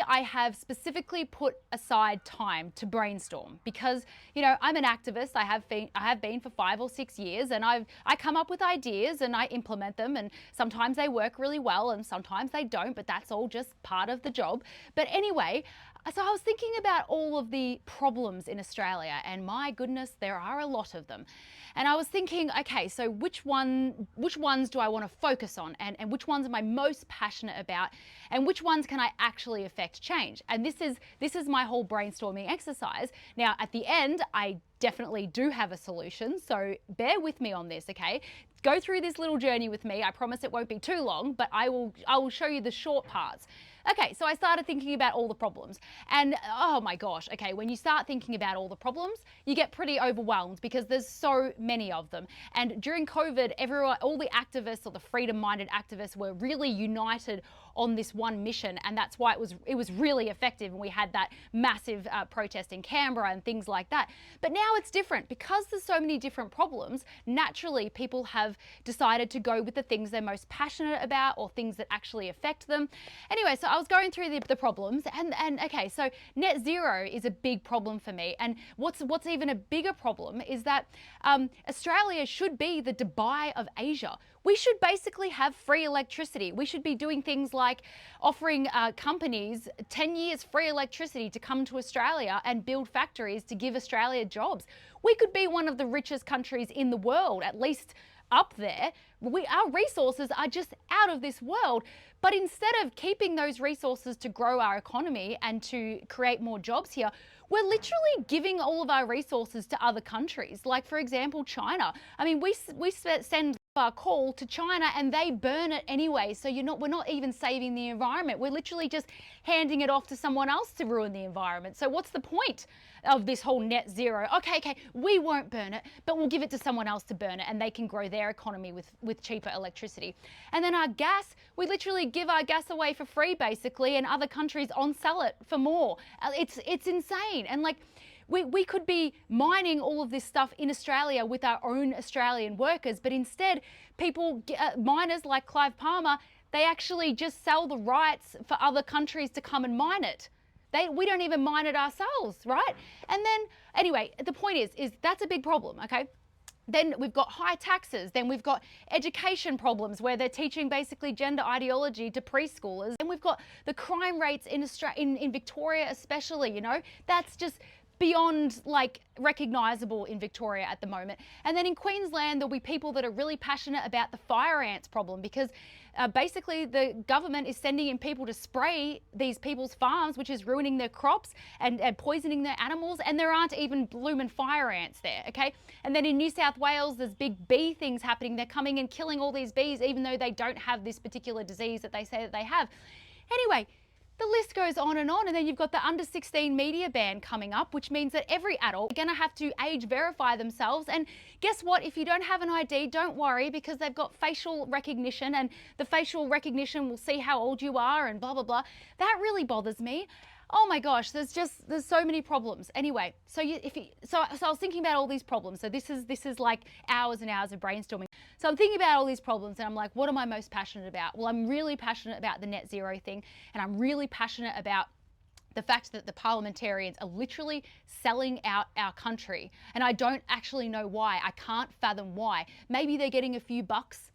I have specifically put aside time to brainstorm because, I'm an activist. I have been for 5 or 6 years, and I come up with ideas and I implement them, and sometimes they work really well and sometimes they don't, but that's all just part of the job. But anyway, so I was thinking about all of the problems in Australia, and my goodness, there are a lot of them. And I was thinking, okay, so which ones do I want to focus on, and which ones am I most passionate about, and which ones can I actually affect change? And this is my whole brainstorming exercise. Now, at the end, I definitely do have a solution, so bear with me on this, okay? Go through this little journey with me. I promise it won't be too long, but I will show you the short parts. Okay, so I started thinking about all the problems, and oh my gosh, okay, when you start thinking about all the problems, you get pretty overwhelmed because there's so many of them. And during COVID, all the activists, or the freedom-minded activists, were really united on this one mission, and that's why it was really effective, and we had that massive protest in Canberra and things like that. But now it's different because there's so many different problems. Naturally, people have decided to go with the things they're most passionate about, or things that actually affect them. Anyway, so I was going through the problems, and okay, so net zero is a big problem for me, and what's even a bigger problem is that Australia should be the Dubai of Asia. We should basically have free electricity. We should be doing things like offering companies 10 years free electricity to come to Australia and build factories to give Australia jobs. We could be one of the richest countries in the world, at least up there. Our resources are just out of this world. But instead of keeping those resources to grow our economy and to create more jobs here, we're literally giving all of our resources to other countries. Like, for example, China. I mean, we send our coal to China and they burn it anyway. So we're not even saving the environment. We're literally just handing it off to someone else to ruin the environment. So what's the point of this whole net zero? Okay, we won't burn it, but we'll give it to someone else to burn it, and they can grow their economy with cheaper electricity. And then our gas, we literally give our gas away for free basically, and other countries on-sell it for more. It's insane. And like, we could be mining all of this stuff in Australia with our own Australian workers, but instead miners like Clive Palmer, they actually just sell the rights for other countries to come and mine it. We don't even mine it ourselves, right? And then, anyway, the point is that's a big problem, okay? Then we've got high taxes. Then we've got education problems where they're teaching basically gender ideology to preschoolers. And we've got the crime rates in Victoria especially, that's just beyond like recognizable in Victoria at the moment. And then in Queensland, there'll be people that are really passionate about the fire ants problem because basically the government is sending in people to spray these people's farms, which is ruining their crops and poisoning their animals, and there aren't even bloomin' fire ants there, okay? And then in New South Wales, there's big bee things happening. They're coming and killing all these bees, even though they don't have this particular disease that they say that they have. Anyway, the list goes on, and then you've got the under 16 media ban coming up, which means that every adult is going to have to age verify themselves. And guess what? If you don't have an ID, don't worry, because they've got facial recognition, and the facial recognition will see how old you are and blah, blah, blah. That really bothers me. Oh my gosh, there's so many problems. Anyway, so I was thinking about all these problems. So this is like hours and hours of brainstorming. So I'm thinking about all these problems, and I'm like, what am I most passionate about? Well, I'm really passionate about the net zero thing, and I'm really passionate about the fact that the parliamentarians are literally selling out our country. And I don't actually know why. I can't fathom why. Maybe they're getting a few bucks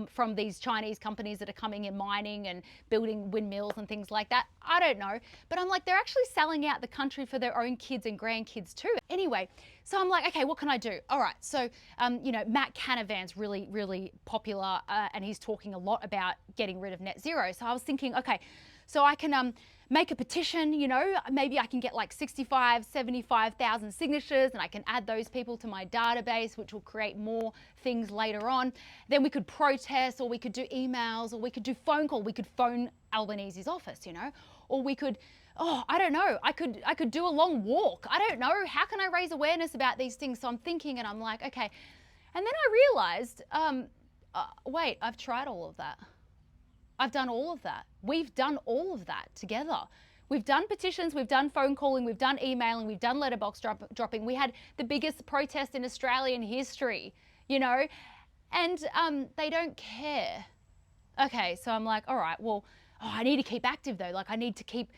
from these Chinese companies that are coming in mining and building windmills and things like that. I don't know. But I'm like, they're actually selling out the country for their own kids and grandkids too. Anyway, so I'm like, okay, what can I do? All right, so, Matt Canavan's really, really popular and he's talking a lot about getting rid of net zero. So I was thinking, okay, so I can make a petition, maybe I can get like 75,000 signatures, and I can add those people to my database, which will create more things later on. Then we could protest, or we could do emails, or we could do phone call. We could phone Albanese's office, or we could, I don't know. I could do a long walk. I don't know. How can I raise awareness about these things? So I'm thinking, and I'm like, okay. And then I realized, wait, I've tried all of that. I've done all of that. We've done all of that together. We've done petitions, we've done phone calling, we've done emailing, we've done letterbox dropping. We had the biggest protest in Australian history, and they don't care. Okay, so I'm like, all right, well, oh, I need to keep active though. Like I need to keep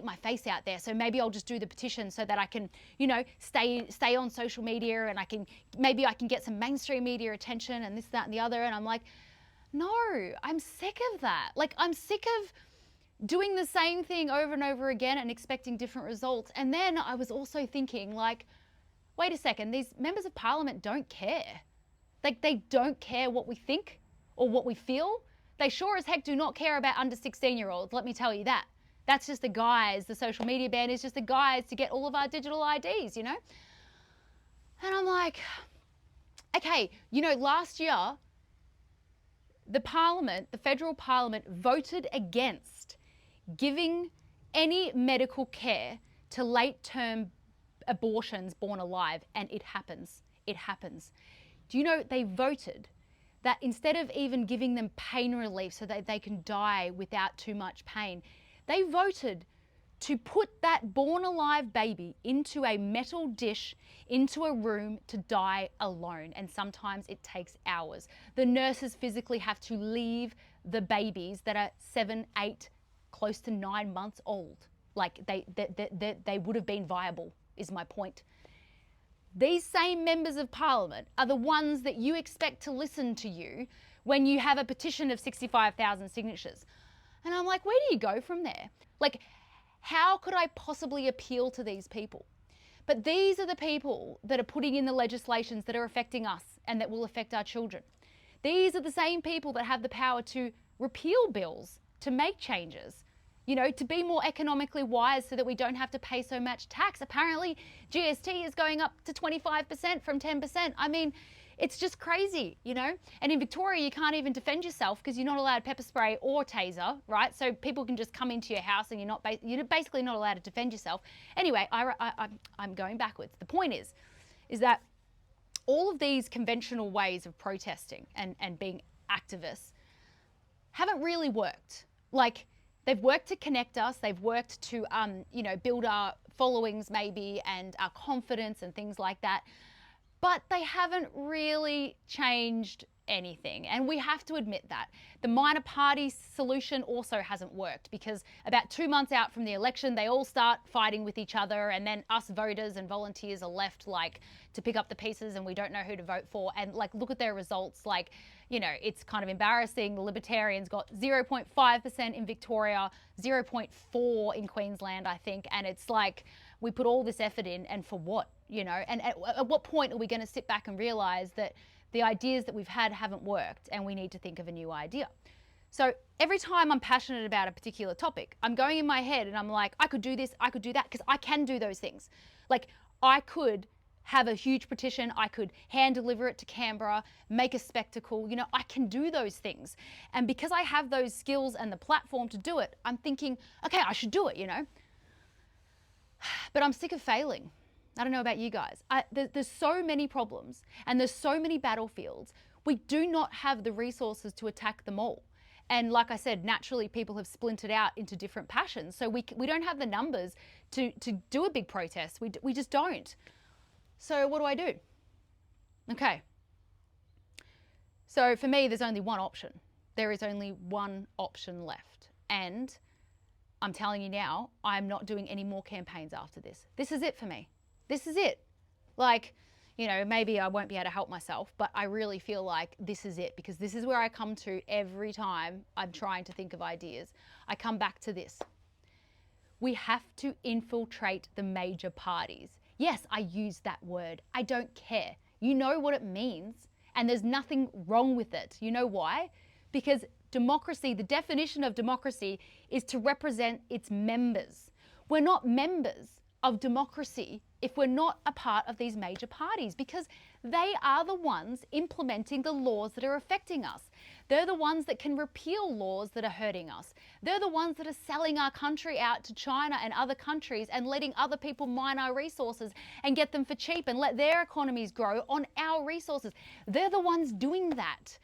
my face out there. So maybe I'll just do the petition so that I can, you know, stay on social media, and maybe I can get some mainstream media attention and this, that, and the other. And I'm like, no, I'm sick of that. Like I'm sick of doing the same thing over and over again and expecting different results. And then I was also thinking, like, wait a second, these members of parliament don't care. Like they don't care what we think or what we feel. They sure as heck do not care about under 16-year-olds, let me tell you that. That's just the guise. The social media ban is just the guise to get all of our digital IDs, you know? And I'm like, okay, you know, last year, the parliament, the federal parliament, voted against giving any medical care to late-term abortions born alive, and it happens. It happens. Do you know they voted that instead of even giving them pain relief so that they can die without too much pain, they voted to put that born alive baby into a metal dish, into a room to die alone. And sometimes it takes hours. The nurses physically have to leave the babies that are 7, 8, close to 9 months old. Like they would have been viable, is my point. These same members of parliament are the ones that you expect to listen to you when you have a petition of 65,000 signatures. And I'm like, where do you go from there? Like, how could I possibly appeal to these people? But these are the people that are putting in the legislations that are affecting us and that will affect our children. These are the same people that have the power to repeal bills, to make changes, you know, to be more economically wise so that we don't have to pay so much tax. Apparently, GST is going up to 25% from 10%. I mean, it's just crazy, you know? And in Victoria, you can't even defend yourself because you're not allowed pepper spray or taser, right? So people can just come into your house and you're basically not allowed to defend yourself. Anyway, I'm going backwards. The point is that all of these conventional ways of protesting and being activists haven't really worked. Like, they've worked to connect us. They've worked to, you know, build our followings maybe and our confidence and things like that. But they haven't really changed anything. And we have to admit that. The minor party solution also hasn't worked because about 2 months out from the election, they all start fighting with each other. And then us voters and volunteers are left like to pick up the pieces and we don't know who to vote for. And like, look at their results. Like, you know, it's kind of embarrassing. The Libertarians got 0.5% in Victoria, 0.4% in Queensland, I think. And it's like, we put all this effort in and for what, you know? And at what point are we going to sit back and realize that the ideas that we've had haven't worked and we need to think of a new idea? So every time I'm passionate about a particular topic, I'm going in my head and I'm like, I could do this, I could do that, because I can do those things. Like, I could have a huge petition, I could hand deliver it to Canberra, make a spectacle, you know, I can do those things. And because I have those skills and the platform to do it, I'm thinking, okay, I should do it, you know. But I'm sick of failing. I don't know about you guys. There's so many problems and there's so many battlefields. We do not have the resources to attack them all. And like I said, naturally people have splintered out into different passions. So we don't have the numbers to do a big protest. We just don't. So what do I do? Okay. So for me, there's only one option. There is only one option left. And I'm telling you now, I'm not doing any more campaigns after this. This is it for me. This is it. Like, you know, maybe I won't be able to help myself, but I really feel like this is it, because this is where I come to every time I'm trying to think of ideas. I come back to this. We have to infiltrate the major parties. Yes, I use that word. I don't care. You know what it means, and there's nothing wrong with it. You know why? Because democracy, the definition of democracy is to represent its members. We're not members of democracy if we're not a part of these major parties, because they are the ones implementing the laws that are affecting us. They're the ones that can repeal laws that are hurting us. They're the ones that are selling our country out to China and other countries and letting other people mine our resources and get them for cheap and let their economies grow on our resources. They're the ones doing that.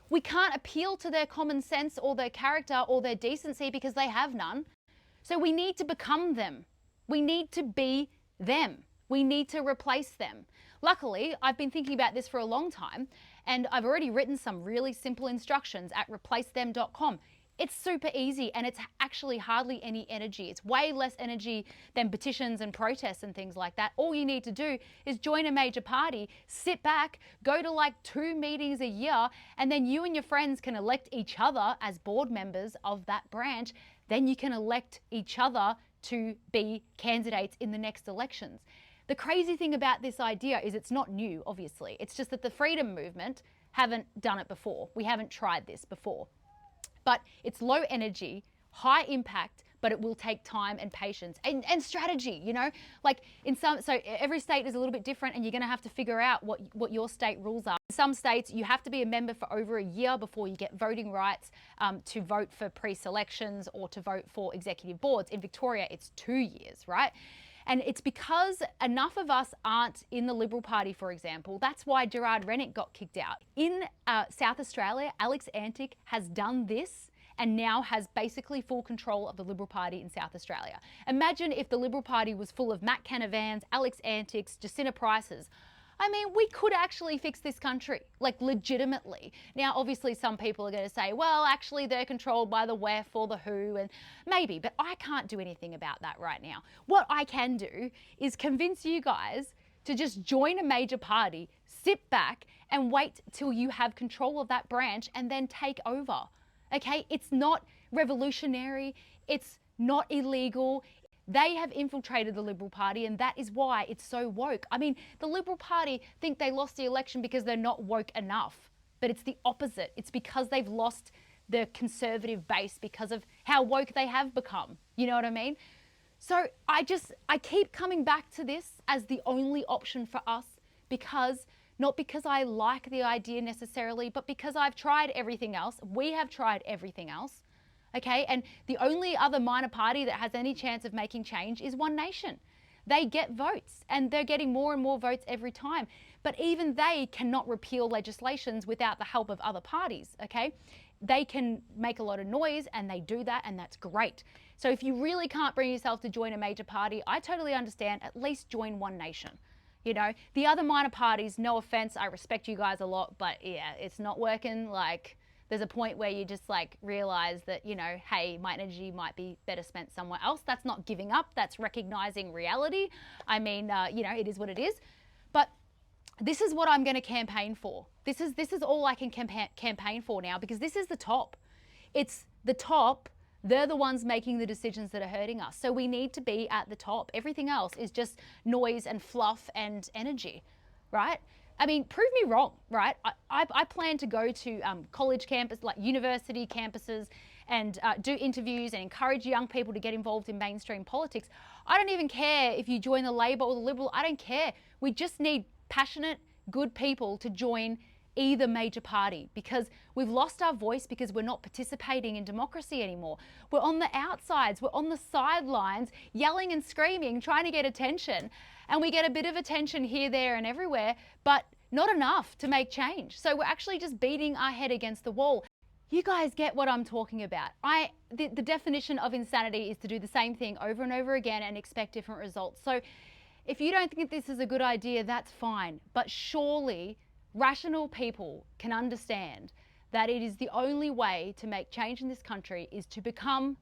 We can't appeal to their common sense or their character or their decency because they have none. So we need to become them. We need to be them. We need to replace them. Luckily, I've been thinking about this for a long time, and I've already written some really simple instructions at replacethem.com. It's super easy, and it's actually hardly any energy. It's way less energy than petitions and protests and things like that. All you need to do is join a major party, sit back, go to like 2 meetings a year, and then you and your friends can elect each other as board members of that branch. Then you can elect each other to be candidates in the next elections. The crazy thing about this idea is it's not new, obviously. It's just that the freedom movement haven't done it before. We haven't tried this before. But it's low energy, high impact, but it will take time and patience and strategy, you know, like so every state is a little bit different, and you're going to have to figure out what your state rules are. In some states, you have to be a member for over a year before you get voting rights to vote for pre-selections or to vote for executive boards. In Victoria, it's 2 years, right? And it's because enough of us aren't in the Liberal Party, for example. That's why Gerard Rennick got kicked out. In South Australia, Alex Antic has done this and now has basically full control of the Liberal Party in South Australia. Imagine if the Liberal Party was full of Matt Canavans, Alex Antics, Jacinta Prices. I mean, we could actually fix this country, like legitimately. Now, obviously, some people are going to say, well, actually, they're controlled by the WEF or the WHO, and maybe, but I can't do anything about that right now. What I can do is convince you guys to just join a major party, sit back, and wait till you have control of that branch and then take over. Okay? It's not revolutionary. It's not illegal. They have infiltrated the Liberal Party, and that is why it's so woke. I mean, the Liberal Party think they lost the election because they're not woke enough, but it's the opposite. It's because they've lost the conservative base because of how woke they have become. You know what I mean? So I keep coming back to this as the only option for us, because not because I like the idea necessarily, but because I've tried everything else. We have tried everything else. Okay, and the only other minor party that has any chance of making change is One Nation. They get votes, and they're getting more and more votes every time. But even they cannot repeal legislations without the help of other parties, okay? They can make a lot of noise, and they do that, and that's great. So if you really can't bring yourself to join a major party, I totally understand. At least join One Nation. You know, the other minor parties, no offense, I respect you guys a lot, but yeah, it's not working. Like, there's a point where you just like realize that, you know, hey, my energy might be better spent somewhere else. That's not giving up. That's recognizing reality. I mean, you know, it is what it is. But this is what I'm going to campaign for. This is all I can campaign for now, because this is the top. It's the top. They're the ones making the decisions that are hurting us. So we need to be at the top. Everything else is just noise and fluff and energy, right? I mean, prove me wrong, right? I plan to go to college campus, like university campuses, and do interviews and encourage young people to get involved in mainstream politics. I don't even care if you join the Labor or the Liberal. I don't care. We just need passionate, good people to join either major party, because we've lost our voice because we're not participating in democracy anymore. We're on the outsides, we're on the sidelines, yelling and screaming, trying to get attention. And we get a bit of attention here, there, and everywhere, but not enough to make change. So we're actually just beating our head against the wall. You guys get what I'm talking about. The definition of insanity is to do the same thing over and over again and expect different results. So if you don't think this is a good idea, that's fine. But surely rational people can understand that it is the only way to make change in this country is to become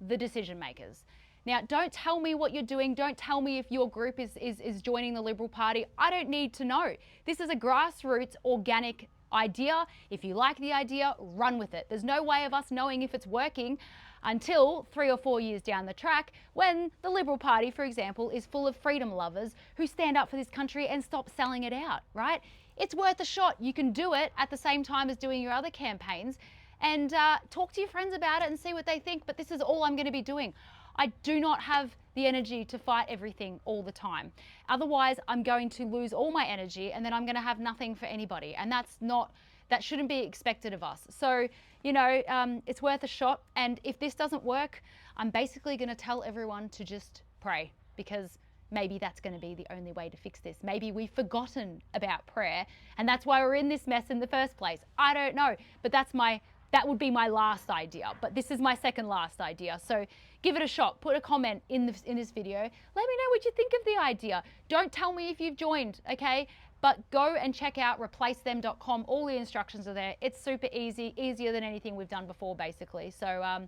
the decision makers. Now, don't tell me what you're doing. Don't tell me if your group is joining the Liberal Party. I don't need to know. This is a grassroots, organic idea. If you like the idea, run with it. There's no way of us knowing if it's working until 3 or 4 years down the track, when the Liberal Party, for example, is full of freedom lovers who stand up for this country and stop selling it out, right? It's worth a shot. You can do it at the same time as doing your other campaigns, and talk to your friends about it and see what they think. But this is all I'm going to be doing. I do not have the energy to fight everything all the time. Otherwise, I'm going to lose all my energy, and then I'm going to have nothing for anybody. And that shouldn't be expected of us. So, you know, it's worth a shot. And if this doesn't work, I'm basically going to tell everyone to just pray, because maybe that's going to be the only way to fix this. Maybe we've forgotten about prayer, and that's why we're in this mess in the first place. I don't know, but that's my that would be my last idea, but this is my second last idea. So give it a shot. Put a comment in this video. Let me know what you think of the idea. Don't tell me if you've joined, okay? But go and check out replacethem.com. All the instructions are there. It's super easy, easier than anything we've done before, basically. So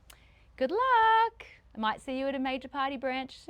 good luck. I might see you at a major party branch soon.